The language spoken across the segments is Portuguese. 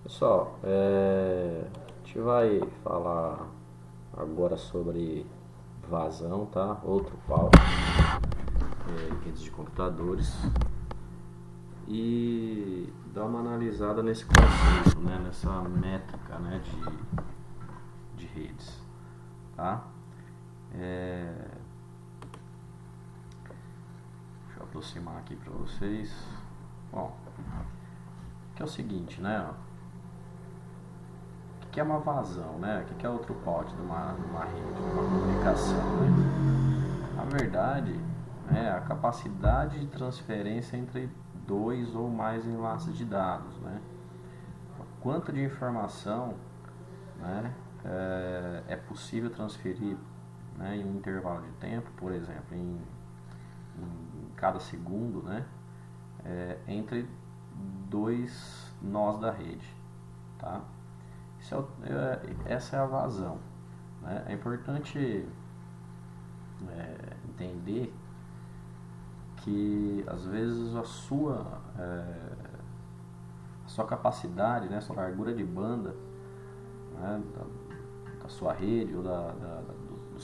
Pessoal, a gente vai falar agora sobre vazão, tá? Outro pau, redes de computadores, e dar uma analisada nesse conceito, né? Nessa métrica, né? de redes, tá? Deixa eu aproximar aqui para vocês. Bom, que é o seguinte, né? O que é uma vazão, né? O que é outro pote de uma rede, de uma comunicação, né? Na verdade, é a capacidade de transferência entre dois ou mais enlaces de dados, né? Quanto de informação, né, é possível transferir, né, em um intervalo de tempo, por exemplo, em cada segundo, né, entre dois nós da rede, tá? Essa é a vazão, né? É importante entender que às vezes a sua capacidade, né, sua largura de banda, né, da sua rede ou do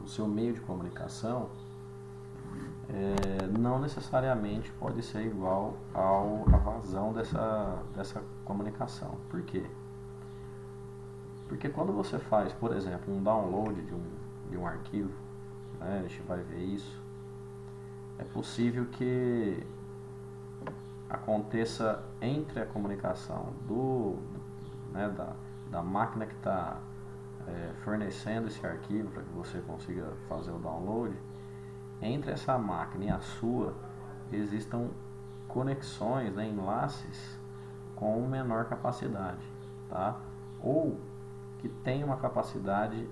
seu meio de comunicação não necessariamente pode ser igual à vazão dessa comunicação. Por quê? Porque quando você faz, por exemplo, um download de um arquivo, né, a gente vai ver isso, é possível que aconteça entre a comunicação né, da máquina que está fornecendo esse arquivo para que você consiga fazer o download, entre essa máquina e a sua existam conexões, né, enlaces com menor capacidade, tá? Ou que tem uma capacidade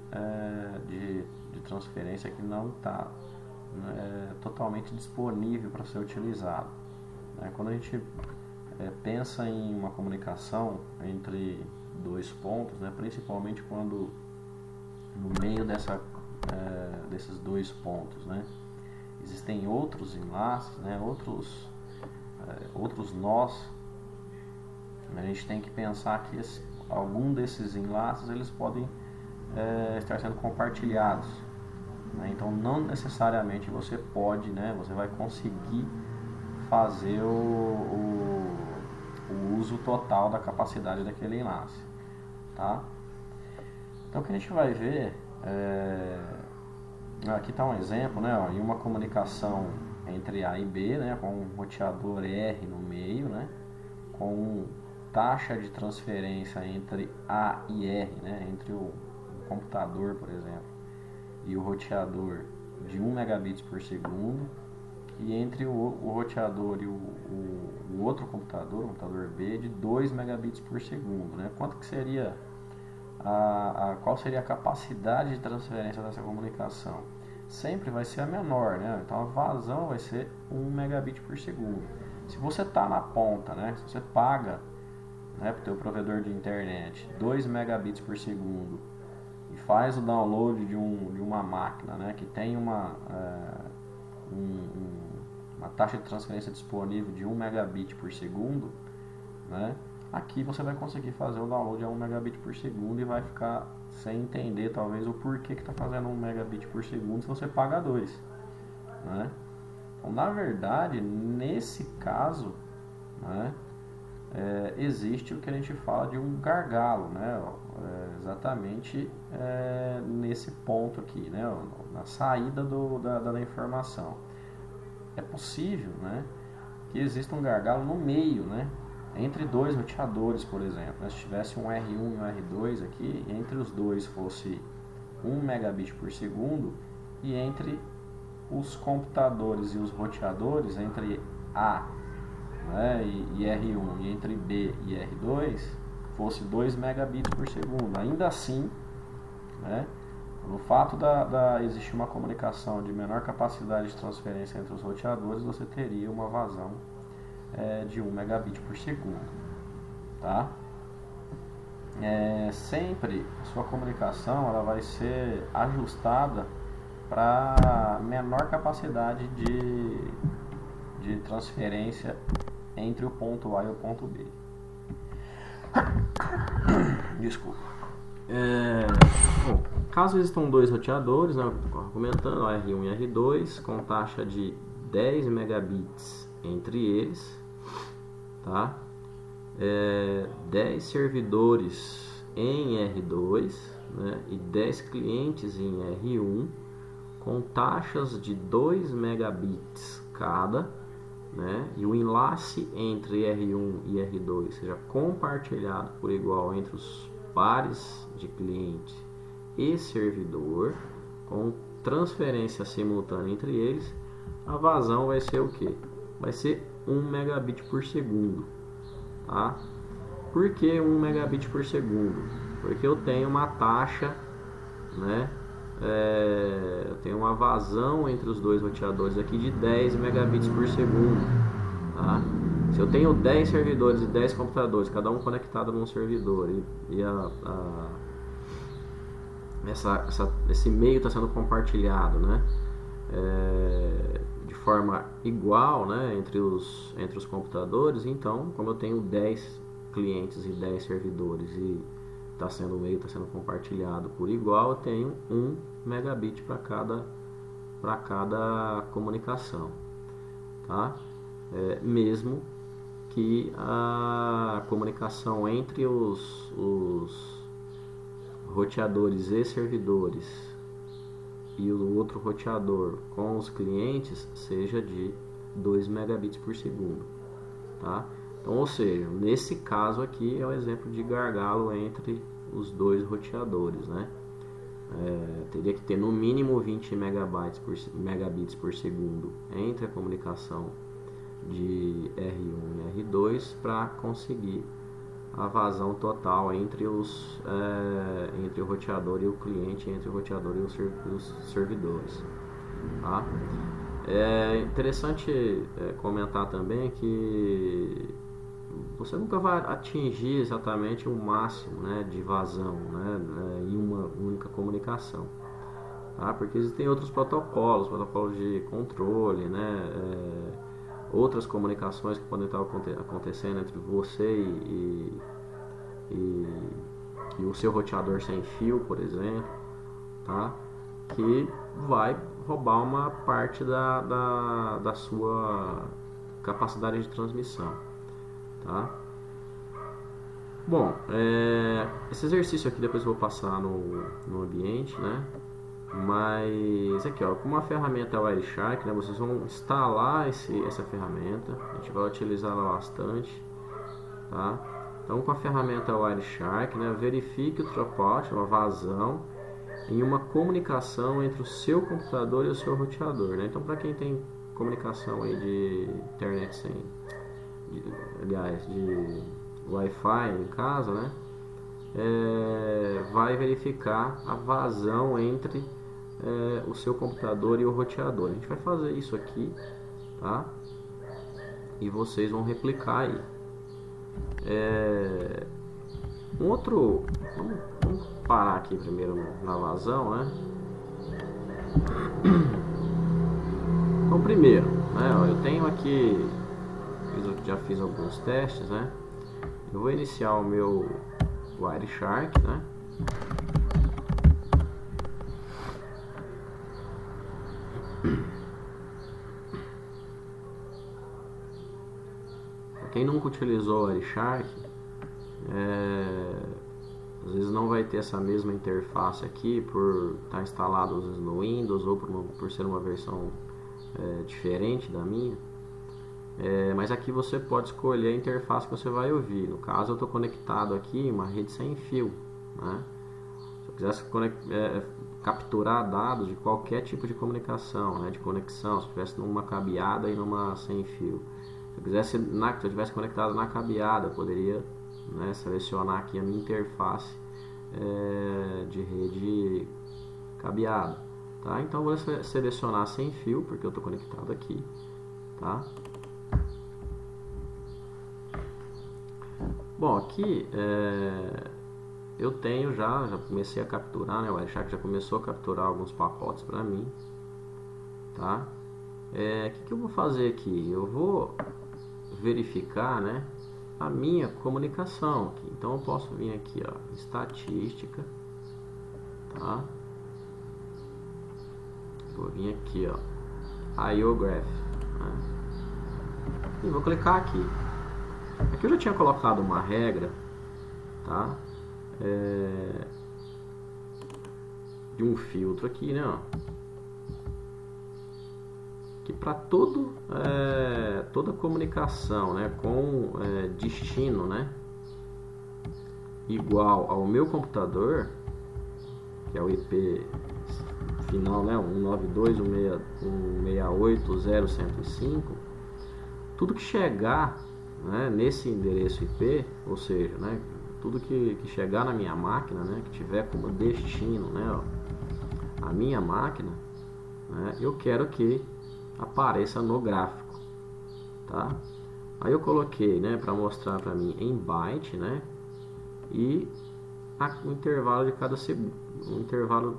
de transferência que não está totalmente disponível para ser utilizado. Quando a gente pensa em uma comunicação entre dois pontos, né, principalmente quando no meio desses dois pontos, né, existem outros enlaces, né, outros nós, a gente tem que pensar que algum desses enlaces eles podem estar sendo compartilhados, né? Então não necessariamente você pode, né, você vai conseguir fazer o uso total da capacidade daquele enlace, tá? Então o que a gente vai ver aqui está um exemplo, né, ó, em uma comunicação entre A e B, né, com um roteador R no meio, né, com taxa de transferência entre A e R, né, entre o computador, por exemplo, e o roteador de 1 megabits por segundo, e entre o roteador e o outro computador, o computador B, de 2 megabits por segundo, né? Quanto que seria qual seria a capacidade de transferência dessa comunicação? Sempre vai ser a menor, né? Então a vazão vai ser 1 megabit por segundo. Se você está na ponta, né, se você paga, né, para o teu provedor de internet 2 megabits por segundo e faz o download de uma máquina, né, que tem uma taxa de transferência disponível de 1 megabit por segundo, né, aqui você vai conseguir fazer o download a 1 megabit por segundo e vai ficar sem entender talvez o porquê que está fazendo 1 megabit por segundo se você paga 2, né? Então, na verdade, nesse caso, né, existe o que a gente fala de um gargalo, né? Exatamente nesse ponto aqui, né? Na saída da informação. É possível, né, que exista um gargalo no meio, né, entre dois roteadores, por exemplo, né? Se tivesse um R1 e um R2 aqui, e entre os dois fosse 1 megabit por segundo, e entre os computadores e os roteadores, entre A, né, e R1 e entre B e R2 fosse 2 megabits por segundo. Ainda assim, né, no fato da existir uma comunicação de menor capacidade de transferência entre os roteadores, você teria uma vazão de 1 megabit por segundo, tá? Sempre a sua comunicação ela vai ser ajustada para menor capacidade de transferência entre o ponto A e o ponto B. Desculpa. Bom, caso existam dois roteadores, né, eu estou argumentando, R1 e R2, com taxa de 10 megabits entre eles, tá? 10 servidores em R2, né, e 10 clientes em R1, com taxas de 2 megabits cada, né, e o enlace entre R1 e R2 seja compartilhado por igual entre os pares de cliente e servidor, com transferência simultânea entre eles, a vazão vai ser o que? Vai ser 1 megabit por segundo. Tá? Por que 1 megabit por segundo? Porque eu tenho uma taxa, né? Eu tenho uma vazão entre os dois roteadores aqui de 10 megabits por segundo. Tá? Se eu tenho 10 servidores e 10 computadores, cada um conectado num servidor, e esse meio está sendo compartilhado, né, de forma igual, né, entre os computadores, então, como eu tenho 10 clientes e 10 servidores e o meio está sendo compartilhado por igual, eu tenho 1 megabit para cada comunicação, tá? Mesmo que a comunicação entre os roteadores e servidores e o outro roteador com os clientes seja de 2 megabits por segundo, tá? Então, ou seja, nesse caso aqui é o exemplo de gargalo entre os dois roteadores, né? Teria que ter no mínimo 20 megabits por segundo entre a comunicação de R1 e R2 para conseguir a vazão total entre o roteador e o cliente, entre o roteador e os servidores, tá? É interessante comentar também que você nunca vai atingir exatamente o máximo, né, de vazão, né, em uma única comunicação, tá? Porque existem outros protocolos de controle, né, outras comunicações que podem estar acontecendo entre você e o seu roteador sem fio, por exemplo, tá? Que vai roubar uma parte da sua capacidade de transmissão, tá? Bom, esse exercício aqui depois eu vou passar no ambiente, né? Mas aqui, ó, como a ferramenta é o Wireshark, né, vocês vão instalar essa ferramenta, a gente vai utilizá-la bastante, tá? Então, com a ferramenta Wireshark, né, verifique o dropout, uma vazão, em uma comunicação entre o seu computador e o seu roteador, né? Então, para quem tem comunicação aí de internet de Wi-Fi em casa, né, vai verificar a vazão entre o seu computador e o roteador. A gente vai fazer isso aqui, tá? E vocês vão replicar aí. Vamos parar aqui primeiro na vazão, né? Então, primeiro, né, eu tenho aqui, já fiz alguns testes, né? Eu vou iniciar o meu Wireshark, né? Para quem nunca utilizou o Wireshark, às vezes não vai ter essa mesma interface aqui por estar instalado às vezes no Windows ou por ser uma versão diferente da minha. Mas aqui você pode escolher a interface que você vai ouvir. No caso, eu estou conectado aqui em uma rede sem fio, né? Se eu quisesse capturar dados de qualquer tipo de comunicação, né, de conexão, se eu estivesse numa cabeada e numa sem fio, se eu estivesse conectado na cabeada, eu poderia, né, selecionar aqui a minha interface de rede cabeada, tá? Então eu vou selecionar sem fio porque eu estou conectado aqui, tá? Bom, aqui eu tenho já comecei a capturar, né? O Wireshark já começou a capturar alguns pacotes para mim, tá? O que eu vou fazer aqui? Eu vou verificar, né, a minha comunicação aqui. Então eu posso vir aqui, ó, estatística, tá? Vou vir aqui, ó, I/O Graph, né? E vou clicar aqui. Aqui eu já tinha colocado uma regra, tá? De um filtro aqui, né? Ó, que para toda comunicação, né, com destino, né, igual ao meu computador, que é o IP final, né, 192.168.0.105, tudo que chegar, né, nesse endereço IP, ou seja, né, tudo que chegar na minha máquina, né, que tiver como destino, né, ó, a minha máquina, né, eu quero que apareça no gráfico, tá? Aí eu coloquei, né, para mostrar para mim em byte, né, e o intervalo de cada segundo, um intervalo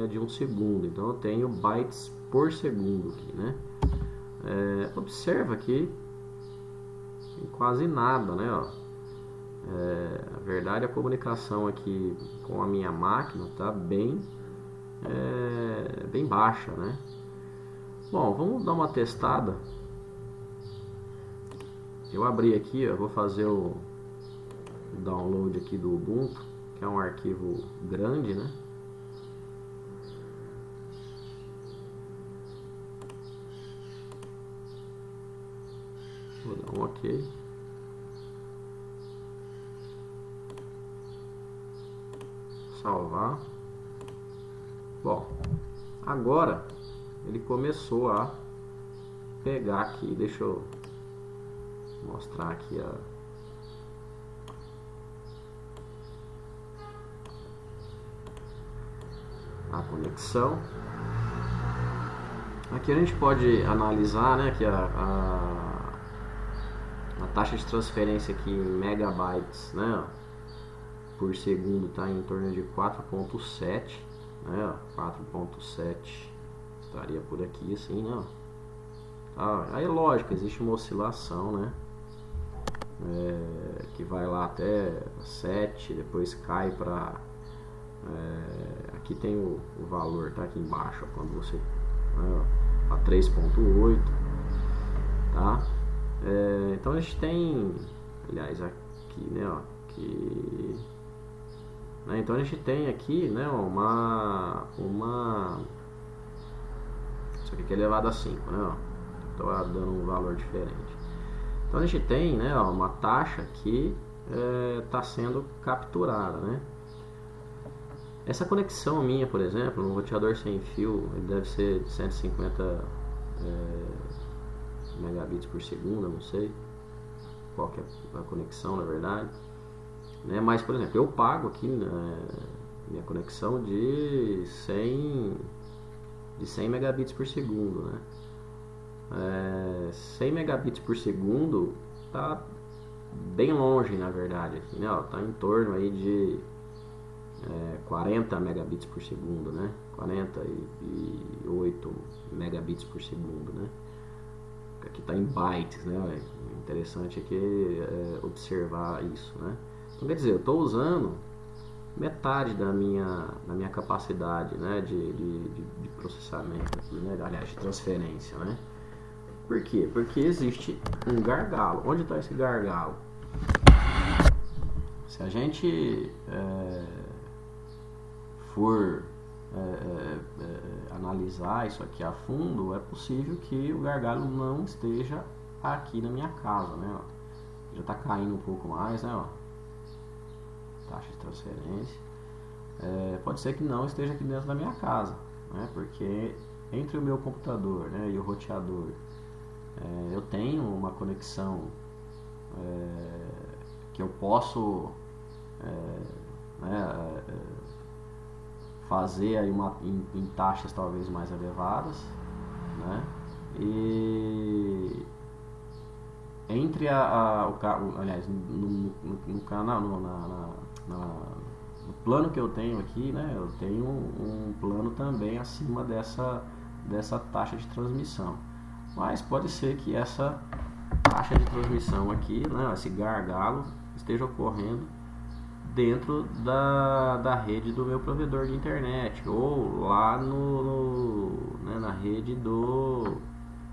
de 1 segundo. Então eu tenho bytes por segundo aqui, né? Observa que quase nada, né? Ó. Na verdade, a comunicação aqui com a minha máquina tá bem baixa, né? Bom, vamos dar uma testada. Eu abri aqui, eu vou fazer o download aqui do Ubuntu, que é um arquivo grande, né? Vou dar um OK. Salvar. Bom, agora ele começou a pegar aqui. Deixa eu mostrar aqui a conexão. Aqui a gente pode analisar, né, que a taxa de transferência aqui em megabytes, né, por segundo está em torno de 4.7, né, 4.7 estaria por aqui assim, né. Aí lógico, existe uma oscilação, né, que vai lá até 7, depois cai para aqui tem o valor, tá aqui embaixo, ó, quando você a 3.8, tá? Então a gente tem, aliás, aqui, né, ó, então a gente tem aqui, né, isso aqui é elevado a 5, né, ó, tô dando um valor diferente. Então a gente tem, né, ó, uma taxa que está sendo capturada, né? Essa conexão minha, por exemplo, no roteador sem fio, ele deve ser de 150 megabits por segundo, eu não sei qual que é a conexão, na verdade, né? Mas, por exemplo, eu pago aqui minha conexão de 100 megabits por segundo, né? 100 megabits por segundo tá bem longe, na verdade, aqui, né? Ó, tá em torno aí de 40 megabits por segundo, né? 48 megabits por segundo, né? Aqui está em bytes, né? Interessante aqui observar isso, né? Então, quer dizer, eu estou usando metade da minha capacidade, né, de processamento, né? Aliás, de transferência, né? Por quê? Porque existe um gargalo. Onde está esse gargalo? Se a gente for analisar isso aqui a fundo, é possível que o gargalo não esteja aqui na minha casa, né? Ó, já está caindo um pouco mais, né? Ó, taxa de transferência. Pode ser que não esteja aqui dentro da minha casa, né? Porque entre o meu computador, né, e o roteador, eu tenho uma conexão que eu posso fazer aí em taxas talvez mais elevadas, né? E entre aliás, no canal, no plano que eu tenho aqui, né? Eu tenho um plano também acima dessa taxa de transmissão, mas pode ser que essa taxa de transmissão aqui, né, esse gargalo esteja ocorrendo dentro da rede do meu provedor de internet ou lá né, na rede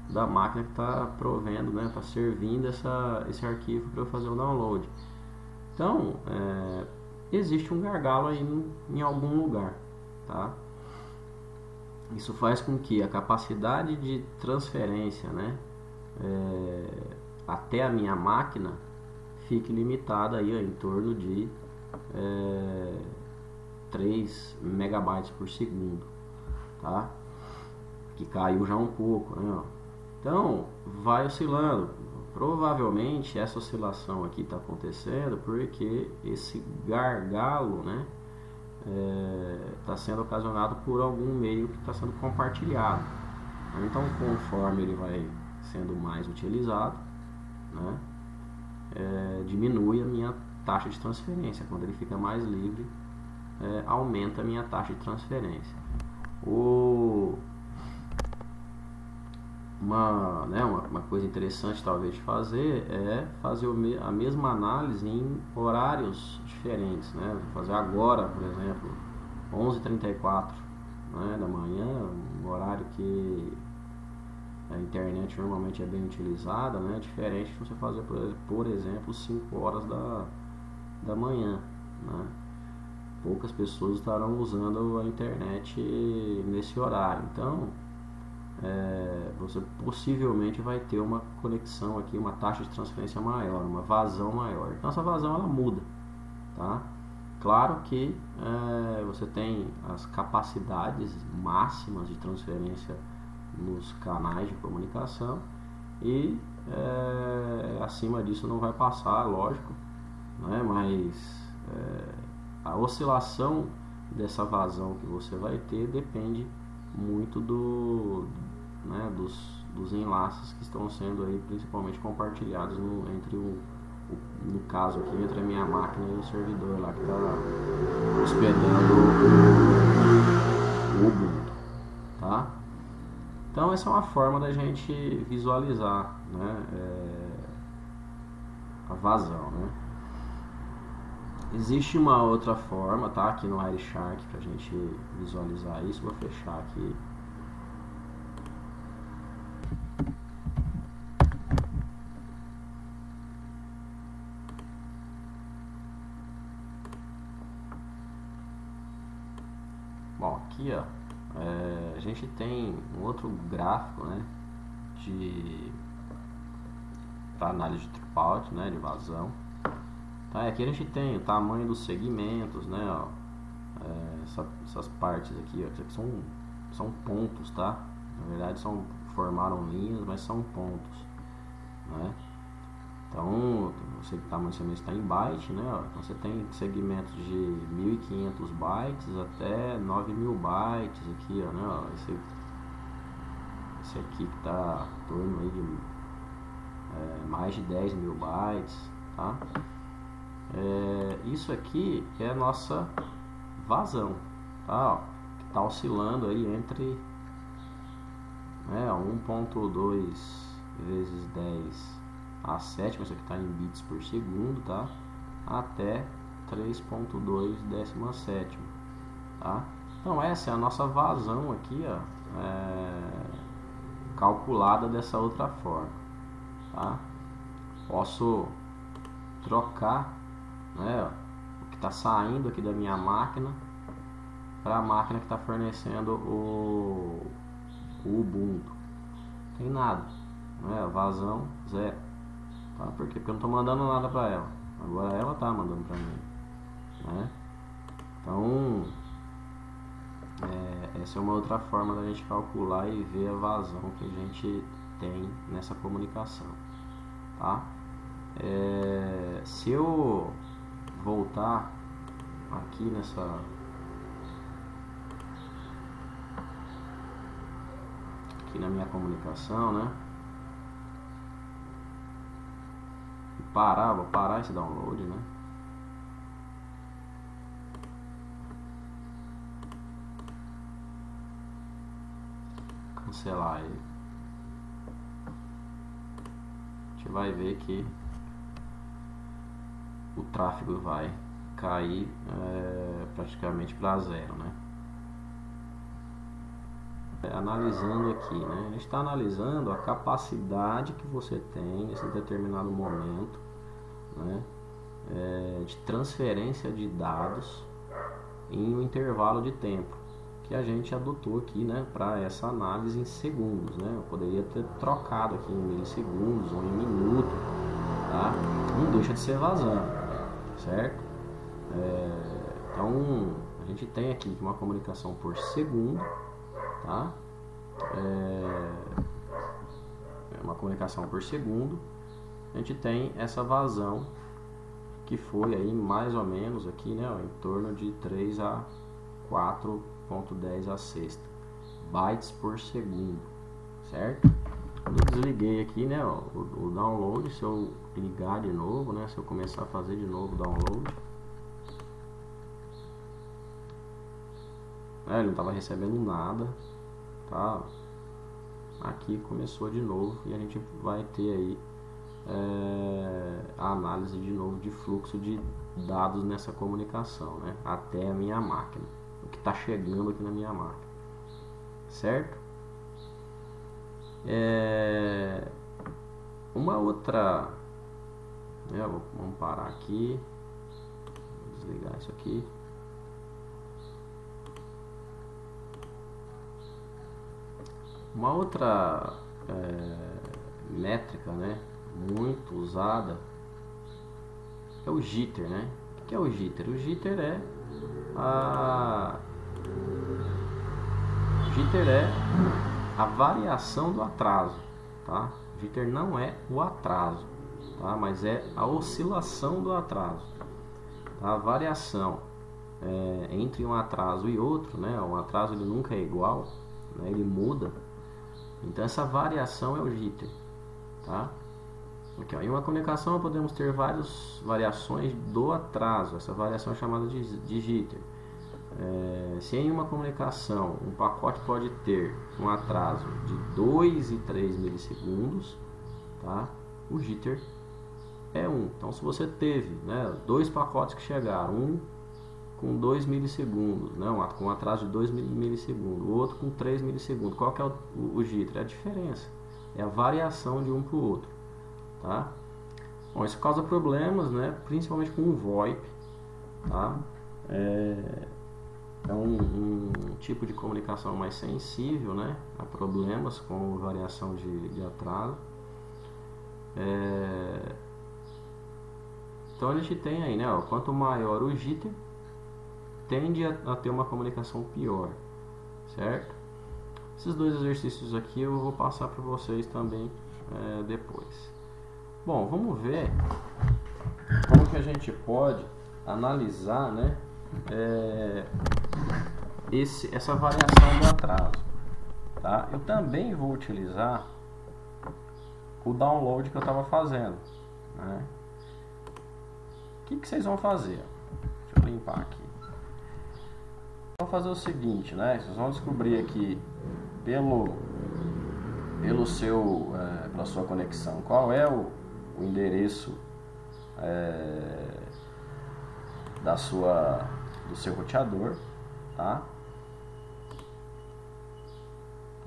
da máquina que está provendo, né, está servindo esse arquivo para eu fazer o download. Então, existe um gargalo aí em algum lugar, tá? Isso faz com que a capacidade de transferência, né, até a minha máquina fique limitada aí, ó, em torno de 3 megabytes por segundo, tá? Que caiu já um pouco, né, ó. Então, vai oscilando. Provavelmente essa oscilação aqui está acontecendo porque esse gargalo, né, está sendo ocasionado por algum meio que está sendo compartilhado. Então, conforme ele vai sendo mais utilizado, né, diminui a minha taxa de transferência. Quando ele fica mais livre, aumenta a minha taxa de transferência. Uma coisa interessante talvez de fazer é fazer a mesma análise em horários diferentes, né? Fazer agora, por exemplo, 11h34, né, da manhã, um horário que a internet normalmente é bem utilizada, né? Diferente de você fazer, por exemplo, 5 horas da manhã, né? Poucas pessoas estarão usando a internet nesse horário. Então, você possivelmente vai ter uma conexão aqui, uma taxa de transferência maior, uma vazão maior. Então essa vazão ela muda, tá? Claro que você tem as capacidades máximas de transferência nos canais de comunicação e acima disso não vai passar, lógico, né? Mas a oscilação dessa vazão que você vai ter depende muito dos enlaces que estão sendo aí principalmente compartilhados no caso aqui entre a minha máquina e o servidor lá que está hospedando o Ubuntu, tá? Então essa é uma forma da gente visualizar, né, a vazão, né? Existe uma outra forma, tá? Aqui no Wireshark pra gente visualizar isso. Vou fechar aqui. Bom, aqui ó, a gente tem um outro gráfico, né, para análise de dropout, né, de vazão. Tá, aqui a gente tem o tamanho dos segmentos, né, ó, essas partes aqui, ó, isso aqui são pontos, tá? Na verdade formaram linhas, mas são pontos, né? Então, o tamanho do segmento está em byte, né? Ó, então você tem segmentos de 1500 bytes até 9000 bytes aqui, ó, né? Ó, esse aqui que está em torno aí de mais de 10.000 bytes, tá? Isso aqui é a nossa vazão, tá? Ó, que está oscilando aí entre 1.2 vezes 10 a 7, isso aqui está em bits por segundo, tá? Até 3.2 17, tá? Então essa é a nossa vazão aqui, ó, calculada dessa outra forma, tá? Posso trocar, né, o que está saindo aqui da minha máquina para a máquina que está fornecendo o Ubuntu. Não tem nada, né? Vazão zero, tá? Por quê? Porque eu não estou mandando nada para ela. Agora ela está mandando para mim, né? Então essa é uma outra forma da gente calcular e ver a vazão que a gente tem nessa comunicação, tá? Se eu voltar aqui na minha comunicação, né, e vou parar esse download, né, cancelar ele. Deixa vai ver que o tráfego vai cair praticamente para zero, né? Analisando aqui, né? A gente está analisando a capacidade que você tem nesse determinado momento, né? De transferência de dados em um intervalo de tempo que a gente adotou aqui, né, para essa análise em segundos, né? Eu poderia ter trocado aqui em milissegundos ou em minuto, tá? Não deixa de ser vazão, certo? Então a gente tem aqui uma comunicação por segundo, tá? Uma comunicação por segundo. A gente tem essa vazão que foi aí mais ou menos aqui, né, em torno de 3 a 4.10 a sexta bytes por segundo, certo? Quando eu desliguei aqui, né, o download, se eu ligar de novo, né, se eu começar a fazer de novo o download, ele não estava recebendo nada, tá? Aqui começou de novo e a gente vai ter aí a análise de novo de fluxo de dados nessa comunicação, né, até a minha máquina, o que está chegando aqui na minha máquina, certo? Uma outra, vamos parar aqui, vou desligar isso aqui. Uma outra métrica, né, muito usada é o jitter, né? O que é o jitter? O jitter é a variação do atraso, tá? O jitter não é o atraso, tá? Mas é a oscilação do atraso, tá? A variação entre um atraso e outro, né? Um atraso ele nunca é igual, né? Ele muda. Então essa variação é o jitter, tá? Aqui, ó, em uma comunicação podemos ter várias variações do atraso. Essa variação é chamada de jitter. Se em uma comunicação um pacote pode ter um atraso de 2 e 3 milissegundos, tá? O jitter é 1. Então se você teve, né, dois pacotes que chegaram, um com 2 milissegundos, né, com um atraso de 2 milissegundos, o outro com 3 milissegundos, qual que é o jitter? É a diferença, é a variação de um para o outro, tá? Bom, isso causa problemas, né, principalmente com o VoIP, tá? É um tipo de comunicação mais sensível, né, a problemas com variação de atraso. Então a gente tem aí, né, ó, quanto maior o jitter, tende a ter uma comunicação pior, certo? Esses dois exercícios aqui eu vou passar para vocês também depois. Bom, vamos ver como que a gente pode analisar, né, essa variação do atraso, tá? Eu também vou utilizar o download que eu estava fazendo, né? O que vocês vão fazer? Deixa eu limpar aqui. Vou fazer o seguinte, né? Vocês vão descobrir aqui pela sua conexão qual é o endereço do seu roteador, tá?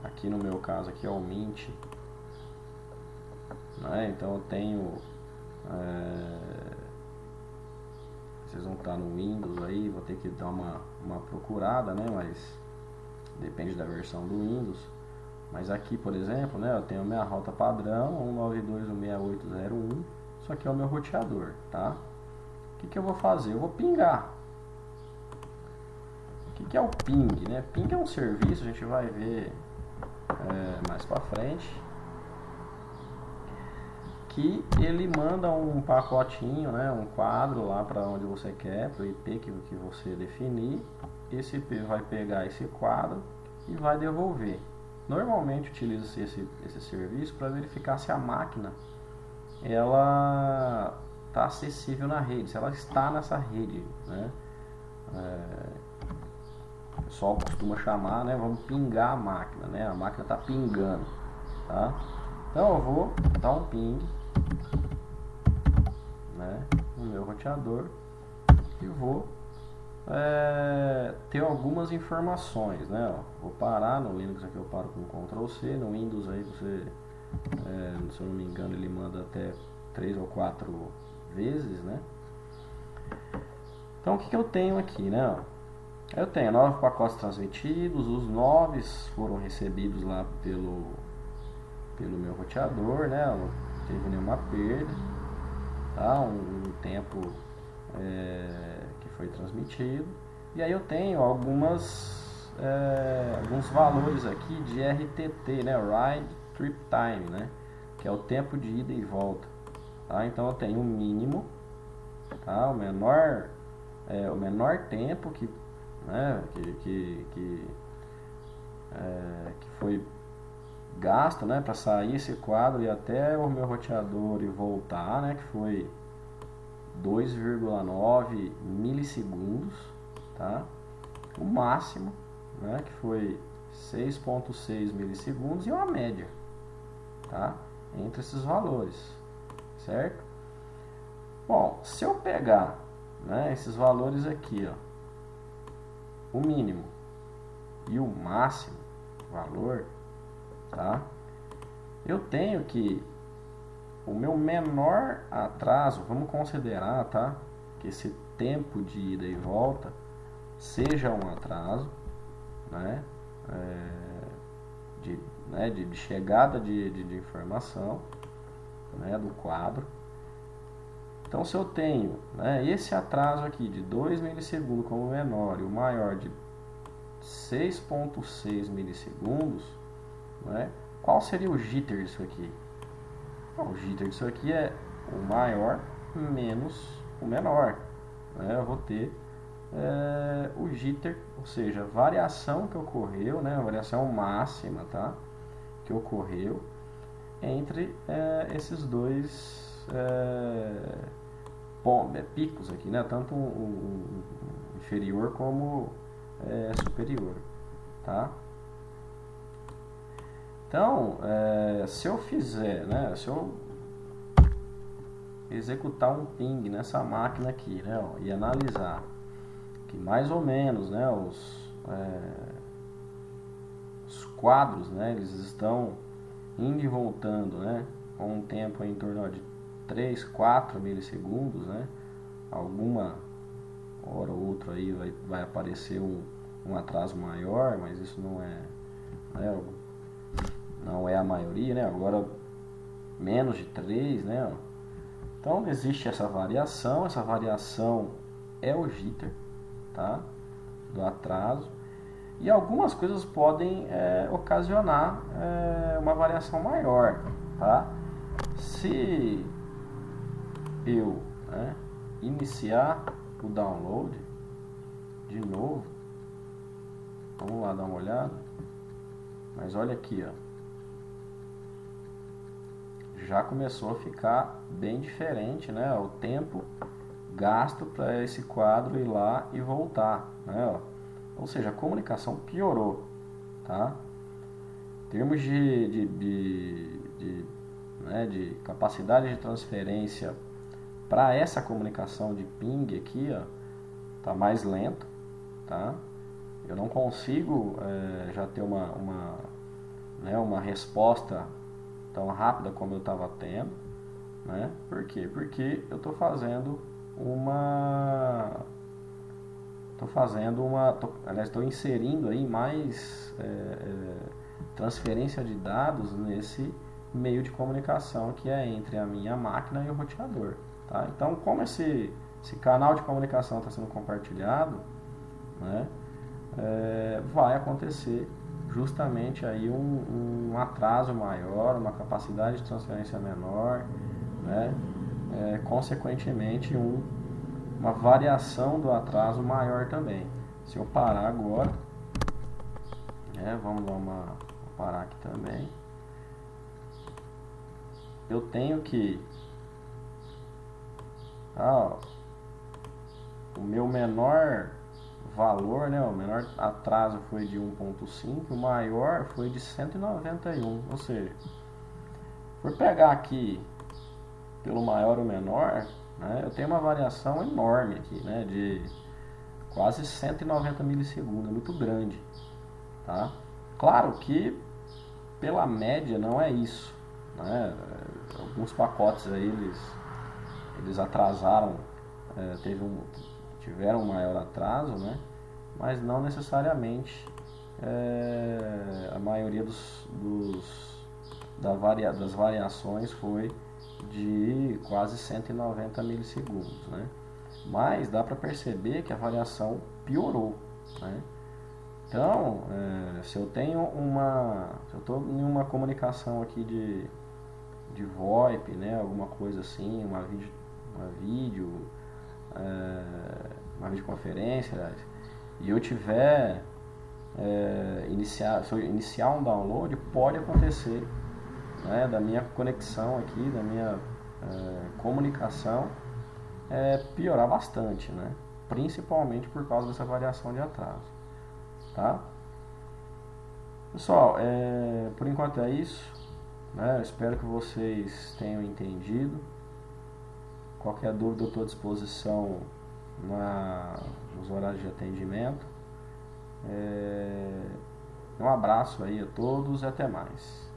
Aqui no meu caso aqui é o Mint, né? Então eu tenho vocês vão estar no Windows aí, vou ter que dar uma procurada, né? Mas depende da versão do Windows. Mas aqui, por exemplo, né, eu tenho a minha rota padrão 192.168.0.1. Isso aqui é o meu roteador, tá? O que eu vou fazer? Eu vou pingar. O que é o ping, né? Ping é um serviço, a gente vai ver mais pra frente, que ele manda um pacotinho, né, um quadro lá para onde você quer, para o IP que você definir. Esse IP vai pegar esse quadro e vai devolver. Normalmente utiliza-se esse serviço para verificar se a máquina ela está acessível na rede, se ela está nessa rede, né? O pessoal costuma chamar, né, vamos pingar a máquina, né? A máquina está pingando, tá? Então eu vou dar um ping né, no meu roteador e vou ter algumas informações, né? Ó, vou parar no Linux aqui, eu paro com Ctrl C, no Windows aí você, se eu não me engano, ele manda até 3 ou 4 vezes, né? Então o que eu tenho aqui, né? Eu tenho 9 pacotes transmitidos, os 9 foram recebidos lá pelo meu roteador, né? Não teve nenhuma perda, tá? Um tempo que foi transmitido. E aí eu tenho alguns valores aqui de RTT, né? Ride Trip Time, né? Que é o tempo de ida e volta, tá? Então eu tenho o mínimo, tá? O menor tempo que, né? que foi gasto, né? Para sair esse quadro e até o meu roteador e voltar, né? Que foi 2,9 milissegundos, tá? O máximo, né, que foi 6,6 milissegundos e uma média, tá? Entre esses valores, certo? Bom, se eu pegar, né, esses valores aqui, ó, o mínimo e o máximo valor, tá? Eu tenho que o meu menor atraso, vamos considerar, tá? Que esse tempo de ida e volta seja um atraso, né? De chegada de informação, né? Do quadro. Então, se eu tenho, né, esse atraso aqui de 2 milissegundos como menor e o maior de 6,6 milissegundos, né? Qual seria o jitter disso aqui? O jitter disso aqui é o maior menos o menor, né? Eu vou ter o jitter, ou seja, a variação que ocorreu, né? A variação máxima, tá? Que ocorreu entre esses dois picos aqui, né? Tanto o inferior como superior, tá? Então, se eu fizer, né, se eu executar um ping nessa máquina aqui, né, ó, e analisar que mais ou menos, né, os quadros, né, eles estão indo e voltando, né, com um tempo em torno de 3, 4 milissegundos, né, alguma hora ou outra aí vai aparecer um atraso maior, mas isso não é a maioria, né? Agora menos de 3, né? Então existe essa variação é o jitter, tá? Do atraso. E algumas coisas podem ocasionar uma variação maior, tá? Se eu iniciar o download de novo, vamos lá dar uma olhada, mas olha aqui, ó. Já começou a ficar bem diferente, né? O tempo gasto para esse quadro ir lá e voltar, né? Ou seja, a comunicação piorou, tá? Em termos de capacidade de transferência para essa comunicação de ping aqui, ó, tá mais lento, tá? Eu não consigo já ter uma resposta tão rápida como eu estava tendo, né? Por quê? Porque eu estou fazendo estou inserindo aí mais transferência de dados nesse meio de comunicação que é entre a minha máquina e o roteador, tá? Então, como esse canal de comunicação está sendo compartilhado, né? Vai acontecer justamente aí um atraso maior, uma capacidade de transferência menor, né? Consequentemente uma variação do atraso maior também. Se eu parar agora, vamos vou parar aqui também, eu tenho que o meu menor valor, né, o menor atraso foi de 1.5, o maior foi de 191, ou seja, for pegar aqui pelo maior ou menor, né, eu tenho uma variação enorme aqui, né, de quase 190 milissegundos, é muito grande, tá? Claro que pela média não é isso, né? Alguns pacotes aí eles atrasaram, tiveram um maior atraso, né? Mas não necessariamente a maioria das variações foi de quase 190 milissegundos, né? Mas dá para perceber que a variação piorou, né? Então, se eu estou em uma comunicação aqui de VoIP, né, alguma coisa assim, uma videoconferência, e eu tiver se eu iniciar um download, pode acontecer, né, da minha conexão aqui, da minha comunicação piorar bastante, né, principalmente por causa dessa variação de atraso, tá? Pessoal, por enquanto é isso, né? Eu espero que vocês tenham entendido. Qualquer dúvida eu estou à disposição nos horários de atendimento. Um abraço aí a todos e até mais.